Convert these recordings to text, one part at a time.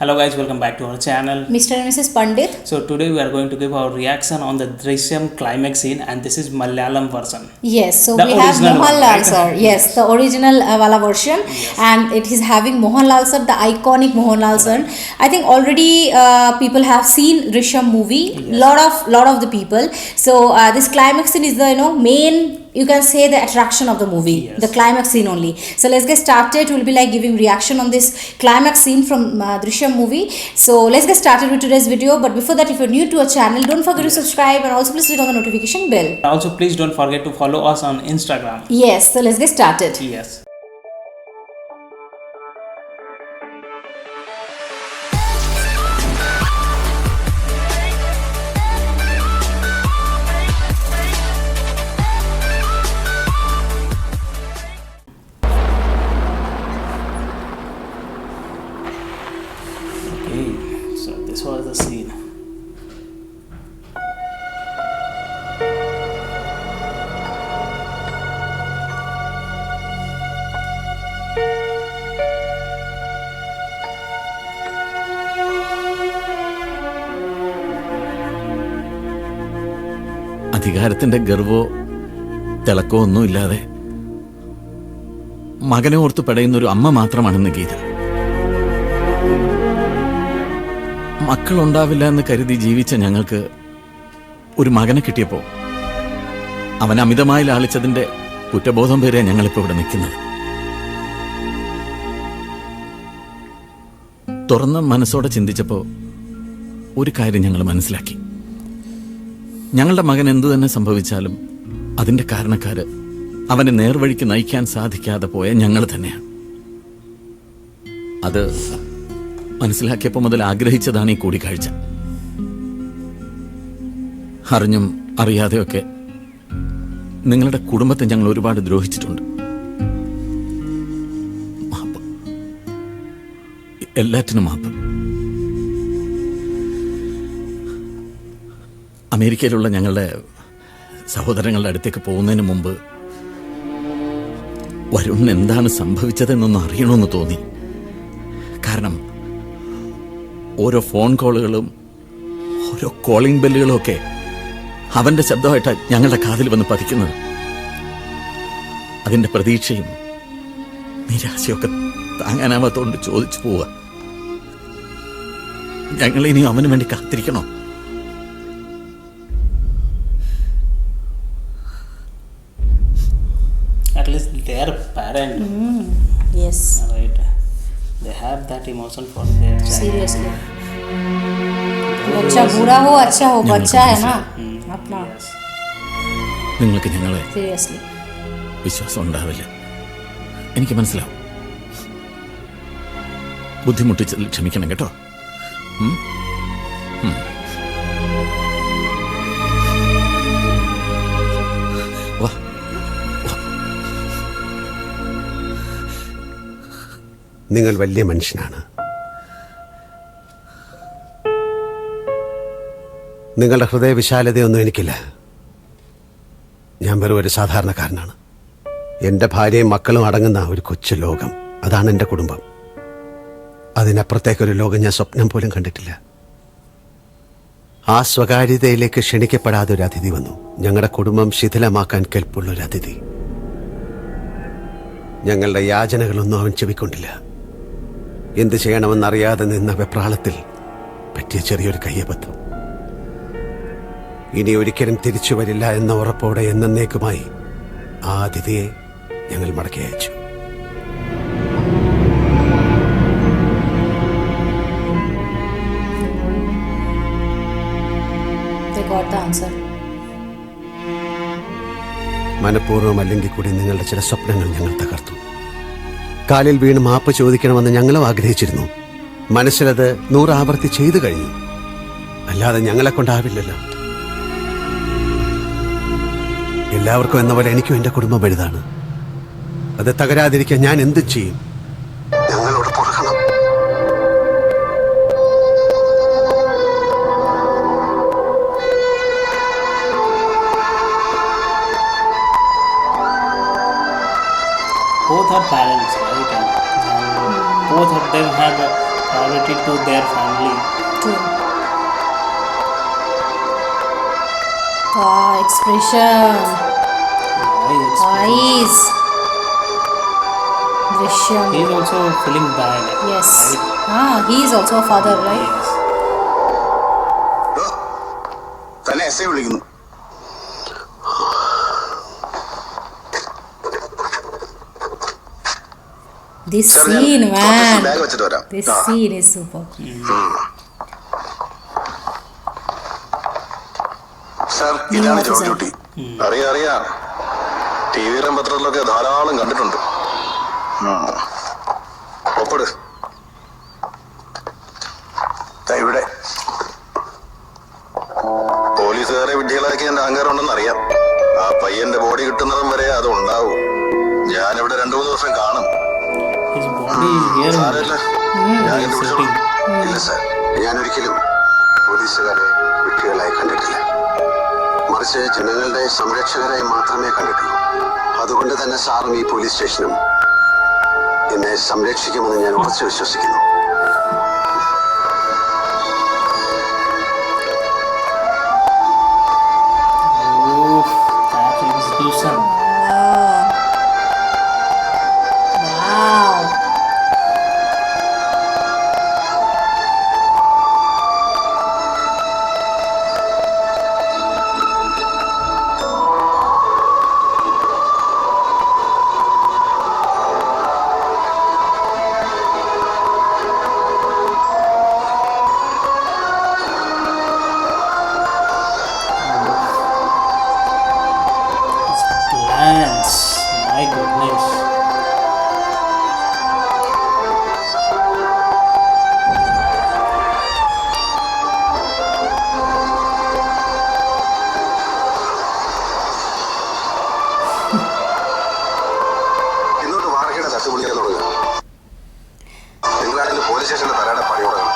Hello guys, welcome back to our channel. Mr. and Mrs. Pandit. So today we are going to give our reaction on the Drishyam climax scene, and this is Malayalam version. Yes, so The we have original one, Mohanlal right? sir. Yes, the original Wala version, and it is having Mohanlal sir, the iconic Mohanlal sir. I think already people have seen Drishyam movie. Lot of the people. So this climax scene is the main, you can say, the attraction of the movie. Yes. The climax scene only. So let's get started. We'll be like giving reaction on this climax scene from Drishyam movie. So let's get started with today's video. But before that, if you're new to our channel, don't forget to subscribe and also please click on the notification bell. Also, please don't forget to follow us on Instagram. Yes, so let's get started. Yes. Okay, so this was the scene. അധികാരത്തിന്റെ ഗർവോ തിളക്കോ ഒന്നുമില്ലാതെ മകനെ ഓർത്ത് പെടയുന്ന ഒരു അമ്മ മാത്രമാണെന്ന് ഗീത. മക്കളുണ്ടാവില്ല എന്ന് കരുതി ജീവിച്ച ഞങ്ങൾക്ക് ഒരു മകനെ കിട്ടിയപ്പോ അവൻ അമിതമായി ലാളിച്ചതിന്റെ കുറ്റബോധം പേരെ ഞങ്ങളിപ്പോ ഇവിടെ നിൽക്കുന്നത്. തുറന്ന മനസ്സോടെ ചിന്തിച്ചപ്പോ ഒരു കാര്യം ഞങ്ങൾ മനസ്സിലാക്കി. ഞങ്ങളുടെ മകൻ എന്തു തന്നെ സംഭവിച്ചാലും അതിന്റെ കാരണക്കാര് അവനെ നേർവഴിക്ക് നയിക്കാൻ സാധിക്കാതെ പോയ ഞങ്ങൾ തന്നെയാണ്. അത് മനസ്സിലാക്കിയപ്പോൾ മുതൽ ആഗ്രഹിച്ചതാണ് ഈ കൂടിക്കാഴ്ച. അറിഞ്ഞും അറിയാതെയൊക്കെ നിങ്ങളുടെ കുടുംബത്തെ ഞങ്ങൾ ഒരുപാട് ദ്രോഹിച്ചിട്ടുണ്ട്. മാപ്പ്, എല്ലാറ്റിനും മാപ്പ്. അമേരിക്കയിലുള്ള ഞങ്ങളുടെ സഹോദരങ്ങളുടെ അടുത്തേക്ക് പോകുന്നതിന് മുമ്പ് വരുൺ എന്താണ് സംഭവിച്ചതെന്നൊന്ന് അറിയണമെന്ന് തോന്നി. കാരണം ഓരോ ഫോൺ കോളുകളും ഓരോ കോളിംഗ് ബെല്ലുകളും ഒക്കെ അവന്റെ ശബ്ദമായിട്ടാണ് ഞങ്ങളുടെ കാതിൽ വന്ന് പതിക്കുന്നത്. അതിന്റെ പ്രതീക്ഷയും നിരാശയൊക്കെ താങ്ങാനാവാത്തോണ്ട് ചോദിച്ചു പോവുക, ഞങ്ങളിനി അവന് വേണ്ടി കാത്തിരിക്കണോ? At least their parent, Yes, right? They have that emotion for their child. seriously. बच्चा बुरा हो अच्छा हो, बच्चा है ना अपना. Yes. നിങ്ങൾക്ക് ഞങ്ങളെ Seriously. വിശ്വാസം ഉണ്ടാവില്ല, എനിക്ക് മനസ്സിലാവും. ബുദ്ധിമുട്ടിച്ചതിൽ ക്ഷമിക്കണം കേട്ടോ. വാ, വാ. നിങ്ങൾ വലിയ മനുഷ്യനാണ്. നിങ്ങളുടെ ഹൃദയവിശാലതയൊന്നും എനിക്കില്ല. ഞാൻ വെറും ഒരു സാധാരണക്കാരനാണ്. എൻ്റെ ഭാര്യയും മക്കളും അടങ്ങുന്ന ഒരു കൊച്ചു ലോകം, അതാണ് എൻ്റെ കുടുംബം. അതിനപ്പുറത്തേക്കൊരു ലോകം ഞാൻ സ്വപ്നം പോലും കണ്ടിട്ടില്ല. ആ സ്വകാര്യതയിലേക്ക് ക്ഷണിക്കപ്പെടാതെ ഒരു അതിഥി വന്നു. ഞങ്ങളുടെ കുടുംബം ശിഥിലമാക്കാൻ കെൽപ്പുള്ളൊരു അതിഥി. ഞങ്ങളുടെ യാചനകളൊന്നും അവൻ ചെവിക്കൊണ്ടില്ല. എന്ത് ചെയ്യണമെന്നറിയാതെ നിന്ന വെപ്രാളത്തിൽ പറ്റിയ ചെറിയൊരു കയ്യബദ്ധം. ഇനി ഒരിക്കലും തിരിച്ചു വരില്ല എന്ന ഉറപ്പോടെ എന്നേക്കുമായി ആ അതിഥിയെ ഞങ്ങൾ മടക്കി അയച്ചു. They got the answer. മനഃപൂർവ്വം അല്ലെങ്കിൽ കൂടി നിങ്ങളുടെ ചില സ്വപ്നങ്ങൾ ഞങ്ങൾ തകർത്തു. കാലിൽ വീണ് മാപ്പ് ചോദിക്കണമെന്ന് ഞങ്ങളും ആഗ്രഹിച്ചിരുന്നു. മനസ്സിലത് 100 ആവർത്തി ചെയ്തു കഴിഞ്ഞു. അല്ലാതെ ഞങ്ങളെ കൊണ്ടാവില്ലല്ലോ. എല്ലാവർക്കും എന്ന പോലെ എനിക്കും എൻ്റെ കുടുംബം വലുതാണ്. അത് തകരാതിരിക്കാൻ ഞാൻ എന്ത് ചെയ്യും? ഞങ്ങളോട് പൊറുക്കണം. Both are parents, right? And both of them have priority to their family. True. Wow, expression, eyes. Drishyam. He is also feeling bad. Yes. Right? He is also a father, right? Yes. തന്നെ S I വിളിക്കുന്നു. This Sir, ഞാൻ scene, കുറച്ച് man. Bag വെച്ചിട്ട് വരാം. This ആ. scene is super. Sir ഇതാണ് officer. George കുട്ടി. അറിയാം ടിവിയിലും പത്രത്തിലൊക്കെ ധാരാളം കണ്ടിട്ടുണ്ട്. ഒപ്പിട്. ദാ ഇവിടെ പോലീസുകാരെ വിഡ്ഢികളാക്കി എന്റെ അഹങ്കാരം ഉണ്ടെന്ന് അറിയാം. ആ പയ്യന്റെ ബോഡി കിട്ടുന്നതും വരെ അത് ഉണ്ടാവും. ഞാനിവിടെ 2-3 ദിവസം കാണും. His body is here. സാരമില്ല, ഞാൻ He is കണ്ടുപിടിച്ചോളാം. sitting. ഇല്ല സാർ, ഞാൻ ഒരിക്കലും പോലീസുകാരെ വിഡ്ഢികളായി കണ്ടിട്ടില്ല. മറിച്ച് ജനങ്ങളുടെ സംരക്ഷകരായി മാത്രമേ കണ്ടിട്ടുള്ളൂ. അതുകൊണ്ട് തന്നെ സാറും ഈ പോലീസ് സ്റ്റേഷനും എന്നെ സംരക്ഷിക്കുമെന്ന് ഞാൻ ഉറച്ചു വിശ്വസിക്കുന്നു. Oh, that execution. Wow. Plans. My goodness. ഇന്നോട്ട് വാടകയുടെ തട്ട് വിളിക്കാൻ തുടങ്ങുക. നിങ്ങളാണെങ്കിൽ പോലീസ് സ്റ്റേഷന്റെ തലയുടെ പണി തുടങ്ങണം.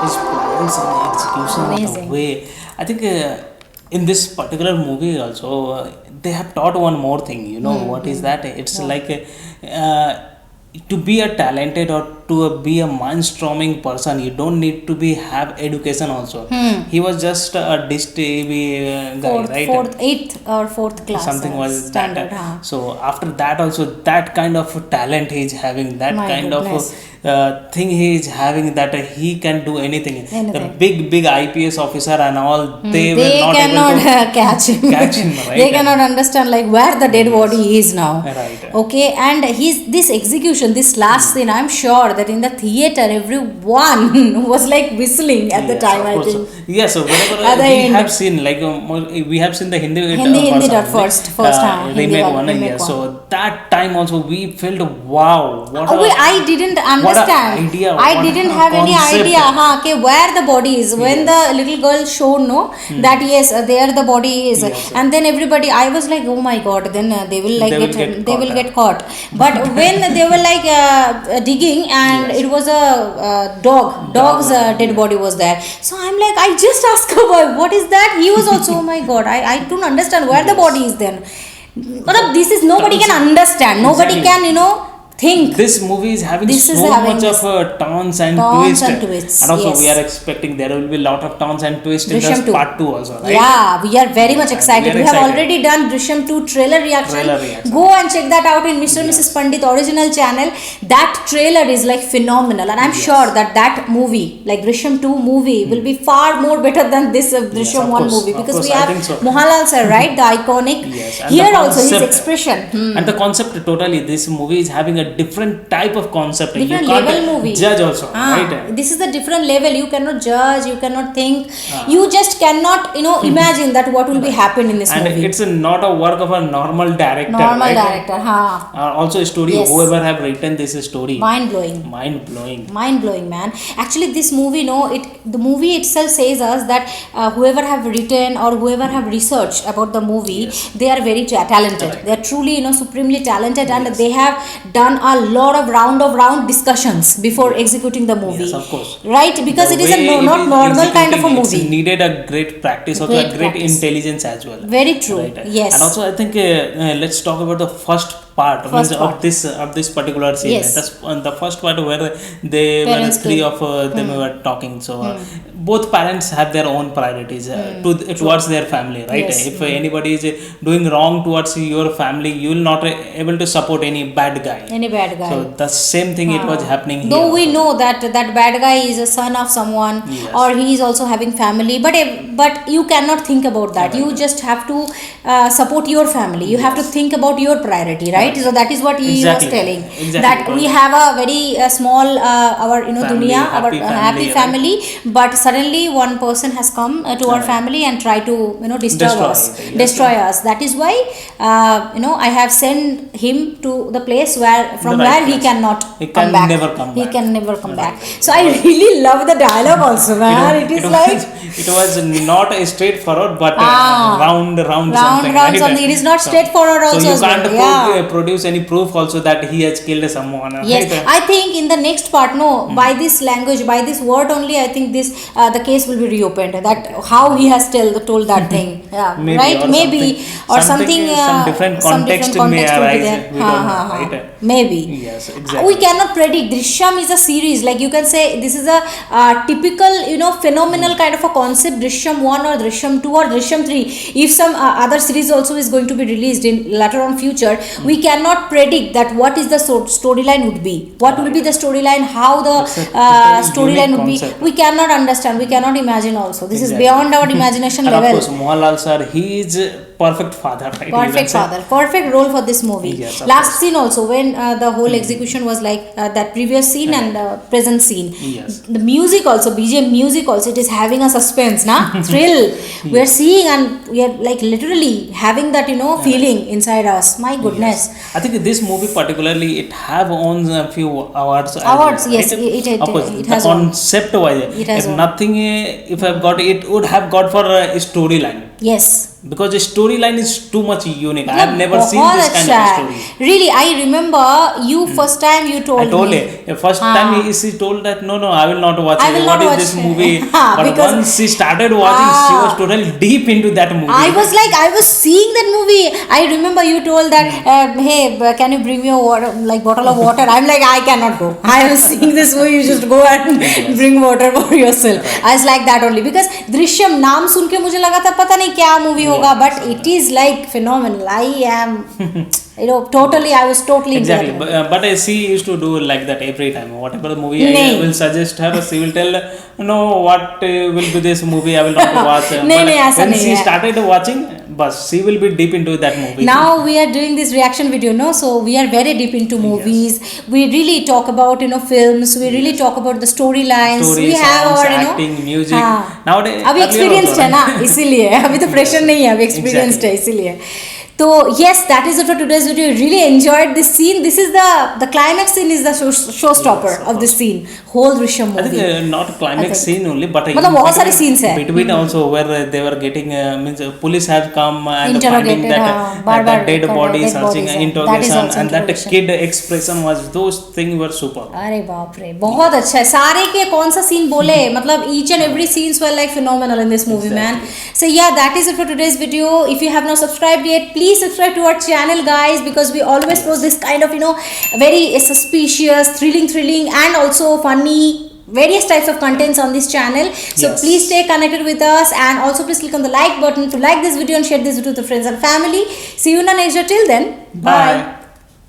His plans and the execution of the Amazing. way. I think in this particular movie also they have taught one more thing. You know what is that? It's like to be a talented or to be a mind-storming person, you don't need to be have education also. He was just a dish TV guy, right? Eighth or fourth class. Something was standard. that. So after that also, that kind of talent he is having, that My kind goodness. of thing he is having, that he can do anything. The Anything. big IPS officer and all, they were They not cannot able to catch him. catch him, right? They cannot understand like where the dead body is now. Right. Okay, and this execution, this last scene, I'm sure that in the theater everyone was like whistling at the Yes, time. of I course. think. Yes, so whenever At the we end. have seen, like we have seen the Hindi Hindi version dub only, first Hindi remake one, one, remake yes. one. So that time also we felt wow, what Oh, a, wait, I didn't what a understand. idea, I what didn't a have any concept. idea okay, where the body is. When the little girl showed that yes, there the body is, Yes. and then everybody, I was like, oh my god, then they will like They will get they caught, will get caught. But when they were like digging, and Yes. it was a dog's dead body was there. So I'm like, I just asked her, what is that? He was also, oh my god, I don't understand where the body is then. But this is nobody can understand. Nobody Exactly. can think. This movie is having This so is having much this of turns and turns twists. and twists, And also yes. we are expecting there will be a lot of turns and twists in Drishyam this 2. part 2 also, right? Yeah, we are very much And excited. we are We have excited. already done Drishyam 2 trailer reaction. Trailer reaction. Go and check that out in Mr. and Mrs. Pandit original channel. That trailer is like phenomenal, and I'm sure that movie, like Drishyam 2 movie, will be far more better than this Drishyam of 1 course, movie, of because course, we I have think so. Mohanlal sir, right, the iconic. Yes, and Here the also his concept- expression. And the concept totally, this movie is having a different type of concept. Different You can't level movie. judge also, right? This is a different level. You cannot judge, you cannot think, you just cannot imagine that what will be happen in this And movie. it's not a work of a normal director. Normal right? director, Also a story, Yes. whoever have written this story. mind blowing. Mind blowing, man. Actually, this movie, the movie itself says us that whoever have written or whoever have researched about the movie, they are very talented. Correct. They are truly supremely talented, and they have done a lot of round discussions before executing the movie. Yes, of course. Right, because The it is way not is normal kind of a executing, movie. It's needed a great practice, also Great a great practice. intelligence as well. Very true. Right. Yes. And also I think let's talk about the first part, First means part. of this particular scene. Yes. The first part where they Parents were three came. of them were talking. So both parents have their own priorities towards their family, right? Yes. If anybody is doing wrong towards your family, you will not able to support any bad guy. Any bad guy. So the same thing it was happening here. Though we know that bad guy is a son of someone, Yes. or he is also having family, but you cannot think about that. You just have to support your family. You have to think about your priority, right? So that is what he Exactly. was telling. Exactly. That we have a very small our Family, dunya, our happy right? family, but suddenly one person has come to our family and try to disturb Destroy us, it, yes. destroy us. That is why I have sent him to the place from The right where he place. cannot He come can back. never come He back. can never come back. Right. So I really love the dialogue also, man. It is like it was not a straightforward, but round round something. round right? something. It is not straightforward also So you as well. can't Yeah. produce any proof also that he has killed someone. Yes, right? I think in the next part, by this language, by this word only, I think this the case will be reopened. That how he has told that thing, yeah, Maybe, right? or Maybe something- or something. some different context may will be arise. there. We don't know, right? Maybe. Yes, exactly. We cannot predict. Drishyam is a series. Like you can say, this is a typical, phenomenal kind of a concept. Drishyam 1 or Drishyam 2 or Drishyam 3. If some other series also is going to be released in later on future, we cannot predict that what is the storyline would be. What will be the storyline? How the It's a totally storyline would unique be. concept. We cannot understand. We cannot imagine also. This is Exactly. beyond our imagination And level. of course, Mohanlal sir, he is perfect father, right? You can Perfect say. father, perfect role for this movie. Yes, of Last course. scene also, when the whole execution was like that previous scene and present scene. Yes. The music also, BGM music also, it is having a suspense, thrill. We are seeing and we are like literally having that feeling inside us. My goodness. I think this movie particularly, it have won a few awards. as Awards, well, yes, right? it Of course, it the has won. concept wise, It has if won. nothing, if I've got it, would have got for a storyline. Yes. Because the storyline is too much unique. I have never seen बहुत this kind अच्छा of है. story. Really, I remember you first time you told I told me. her first time she told that no, I will not watch I it. will What not is watch this it. movie? But Because- once she started watching, she was totally deep into that movie. I was seeing that movie. I remember you told that, hey, can you bring me a water, like bottle of water? I'm like, I cannot go. I am seeing this movie. You just go and bring water for yourself. I was like that only because Drishyam नाम सुन के मुझे लगा था पता नहीं क्या movie होगा, but it is like phenomenal. I am, totally. I was totally into Exactly, that. but she used to do like that every time. Whatever the movie I नहीं. will suggest her, she will tell, no, what will be this movie? I will not watch. नहीं, But ऐसा when नहीं she है. started watching, but she will be deep into that movie. Now we are doing this reaction video, so we are very deep into movies. We really talk about films. We really talk about the storylines. Story, We have songs, our acting, music. हाँ. Nowadays, अभी earlier experienced also, है ना, right? इसीलिए अभी तो pressure नहीं है, अभी experienced है इसीलिए. So yes, that is it for today's video. I really enjoyed this scene. This is the climax scene is the showstopper Yes, of of this scene. Whole Drishyam I movie. think not climax think. scene only, but मतलब बहुत सारे scenes है. between also where they were getting means police have come and Interrogated, finding that हाँ, बार-बार that dead body dead searching bodies है. That is interrogation also and that interrogation. kid expression was those things were super. अरे बाप रे बहुत अच्छा है सारे के कौन सा सीन बोले मतलब each and every scenes were like phenomenal in this movie man. So yeah, that is it for today's video. If you have not subscribed yet, please subscribe to our channel guys, because we always post this kind of very suspicious, thrilling and also funny various types of contents on this channel. So Yes. please stay connected with us, and also please click on the like button to like this video and share this video to friends and family. See you in the next video. Till then, bye.